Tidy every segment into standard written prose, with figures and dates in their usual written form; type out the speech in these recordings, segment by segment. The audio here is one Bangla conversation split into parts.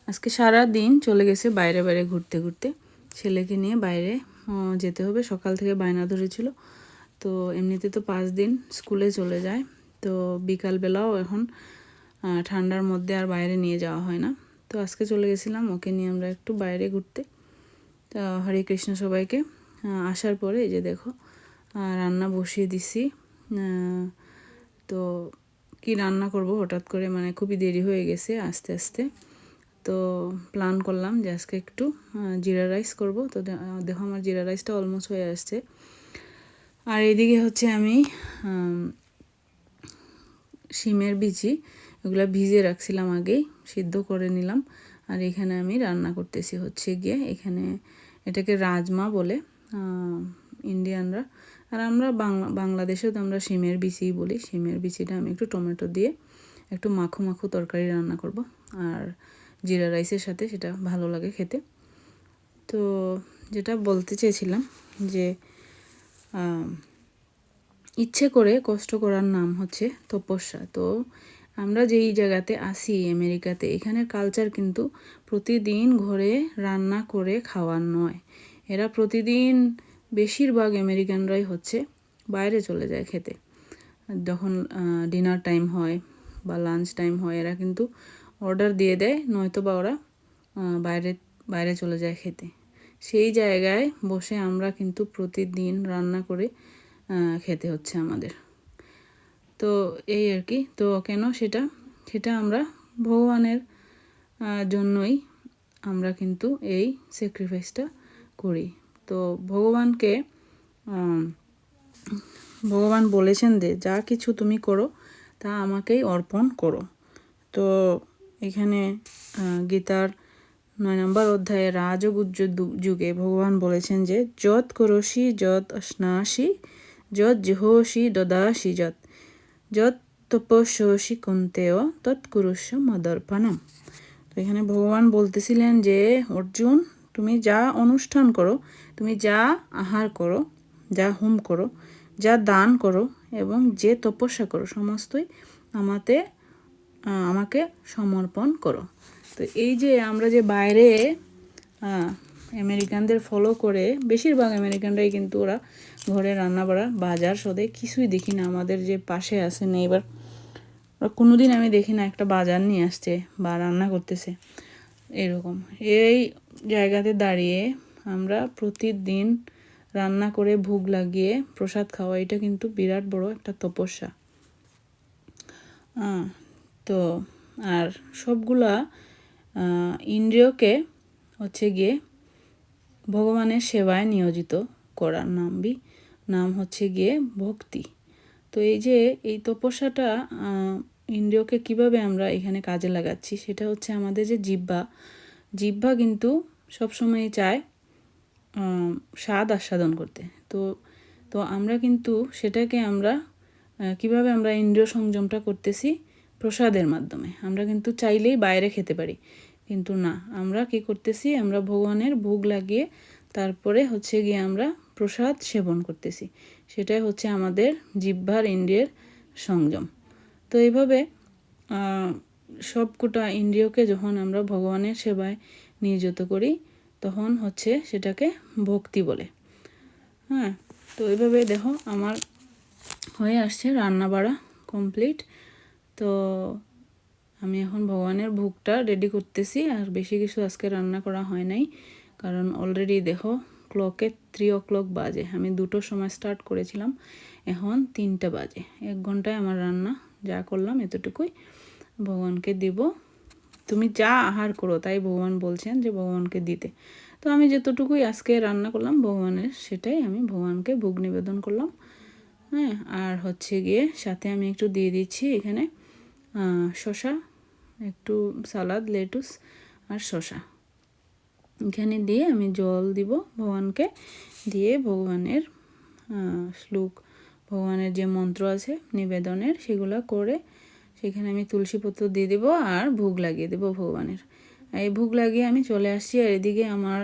আজকে সারা দিন চলে গেছে বাইরে বাইরে ঘুরতে ঘুরতে। ছেলেকে নিয়ে বাইরে যেতে হবে, সকাল থেকে বায়না ধরেছিল। তো এমনিতে তো 5 দিন স্কুলে চলে যায়, তো বিকালবেলাও এখন ঠান্ডার মধ্যে আর বাইরে নিয়ে যাওয়া হয় না। তো আজকে চলে গেছিলাম ওকে নিয়ে আমরা একটু বাইরে ঘুরতে। তো হরে কৃষ্ণ সবাইকে। আসার পরে এই যে দেখো রান্না বসিয়ে দিছি। তো কি রান্না করব হঠাৎ করে, মানে খুবই দেরি হয়ে গেছে আস্তে আস্তে। তো প্ল্যান করলাম যে আজকে একটু জিরা রাইস করব। তো দেখো আমার জিরা রাইসটা অলমোস্ট হয়ে আসছে। আর এদিকে হচ্ছে আমি শিমের বিচি এগুলো ভিজিয়ে রাখছিলাম, আগেই সিদ্ধ করে নিলাম। আর এখানে আমি রান্না করতেছি হচ্ছে গিয়ে, এখানে এটাকে রাজমা বলে ইন্ডিয়ানরা, আর আমরা বাংলাদেশেও তো আমরা শিমের বিচিই বলি। শিমের বিচিটা আমি একটু টমেটো দিয়ে একটু মাখো মাখো তরকারি রান্না করব, আর জিরা রাইসের সাথে সেটা ভালো লাগে খেতে। তো যেটা বলতে চেয়েছিলাম যে ইচ্ছে করে কষ্ট করার নাম হচ্ছে তপস্যা। তো আমরা যেই জায়গাতে আসি আমেরিকাতে, এখানের কালচার কিন্তু প্রতিদিন ঘরে রান্না করে খাওয়ার নয়। এরা প্রতিদিন বেশিরভাগ আমেরিকানরাই হচ্ছে বাইরে চলে যায় খেতে। যখন ডিনার টাইম হয় বা লাঞ্চ টাইম হয়, এরা কিন্তু অর্ডার দিয়ে দেয়, নয়তো বা ওরা বাইরে বাইরে চলে যায় খেতে। সেই জায়গায় বসে আমরা কিন্তু প্রতিদিন রান্না করে খেতে হচ্ছে আমাদের। তো এই আর কি। তো কেন সেটা সেটা আমরা ভগবানের জন্যই আমরা কিন্তু এই স্যাক্রিফাইসটা করি। তো ভগবান বলেছেন যে যা কিছু তুমি করো তা আমাকেই অর্পণ করো। তো এখানে গীতার 9 নম্বর অধ্যায়ে রাজযোগ যুগে ভগবান বলেছেন যে যৎ করোষি যৎ অশ্নাসি যৎ জিহোষি দদাসি যৎ তপস্যসি কুন্তেয় তৎকুরুষ্য মদর্পণম। তো এখানে ভগবান বলতেছিলেন যে অর্জুন, তুমি যা অনুষ্ঠান করো, তুমি যা আহার করো, যা হোম করো, যা দান করো এবং যে তপস্যা করো, সমস্তই আমাকে সমর্পণ করো। তো এই যে আমরা যে বাইরে আমেরিকানদের ফলো করে, বেশিরভাগ আমেরিকানরাই কিন্তু ওরা ঘরে রান্না বাড়া বাজার সদে কিছুই দেখি না। আমাদের যে পাশে আছে নেইবার, ওরা কোনোদিন আমি দেখি না একটা বাজার নিয়ে আসছে বা রান্না করতেছে এরকম। এই জায়গাতে দাঁড়িয়ে আমরা প্রতিদিন রান্না করে ভোগ লাগিয়ে প্রসাদ খাওয়া, এটা কিন্তু বিরাট বড় একটা তপস্যা। তো আর সবগুলা ইন্দ্রিয়কে হচ্ছে গিয়ে ভগবানের সেবায় নিয়োজিত করার নাম হচ্ছে গিয়ে ভক্তি। তো এই যে এই তপস্যাটা ইন্দ্রিয়কে কিভাবে আমরা এখানে কাজে লাগাচ্ছি, সেটা হচ্ছে আমাদের যে জিহ্বা কিন্তু সবসময় চায় স্বাদ আস্বাদন করতে। তো আমরা কিন্তু সেটাকে আমরা কিভাবে আমরা ইন্দ্রিয় সংযমটা করতেছি, প্রসাদের মাধ্যমে। আমরা কিন্তু চাইলেই বাইরে খেতে পারি, কিন্তু না, আমরা কি করতেছি, আমরা ভগবানের ভোগ লাগিয়ে তারপরে হচ্ছে গিয়ে আমরা প্রসাদ সেবন করতেছি। সেটাই হচ্ছে আমাদের জিহ্বার ইন্দ্রিয়ের সংযম। তো এইভাবে সবকটা ইন্দ্রিয়কে যখন আমরা ভগবানের সেবায় নিয়োজিত করি, তখন হচ্ছে সেটাকে ভক্তি বলে। তো এইভাবে দেখো আমার হয়ে আসছে রান্না বাড়া কমপ্লিট। তো আমি এখন ভগবানের ভোগটা রেডি করতেছি। আর বেশি কিছু আজকে রান্না করা হয় নাই, কারণ অলরেডি দেখো ক্লকে 3 o'clock বাজে। আমি 2টোর সময় স্টার্ট করেছিলাম, এখন 3টা বাজে। 1 ঘন্টায় আমার রান্না যা করলাম এতটুকুই ভগবানকে দিব। তুমি যা আহার করো, তাই ভগবান বলছেন যে ভগবানকে দিতে। তো আমি যতটুকুই আজকে রান্না করলাম ভগবানের, সেটাই আমি ভগবানকে ভোগ নিবেদন করলাম। আর হচ্ছে গিয়ে সাথে আমি একটু দিয়ে দিচ্ছি এখানে শসা, একটু সালাদ, লেটুস আর শসা এখানে দিয়ে আমি জল দিব ভগবানকে, দিয়ে ভগবানের শ্লোক, ভগবানের যে মন্ত্র আছে নিবেদনের, সেগুলো করে সেখানে আমি তুলসী পত্র দিয়ে দেবো আর ভোগ লাগিয়ে দেবো ভগবানের। এই ভোগ লাগিয়ে আমি চলে আসছি। আর এদিকে আমার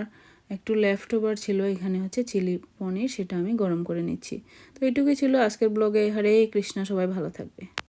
একটু লেফট ওভার ছিল, এখানে হচ্ছে চিলি পনির, সেটা আমি গরম করে নিচ্ছি। তো এইটুকুই ছিল আজকের ব্লগে। হরে কৃষ্ণ, সবাই ভালো থাকবে।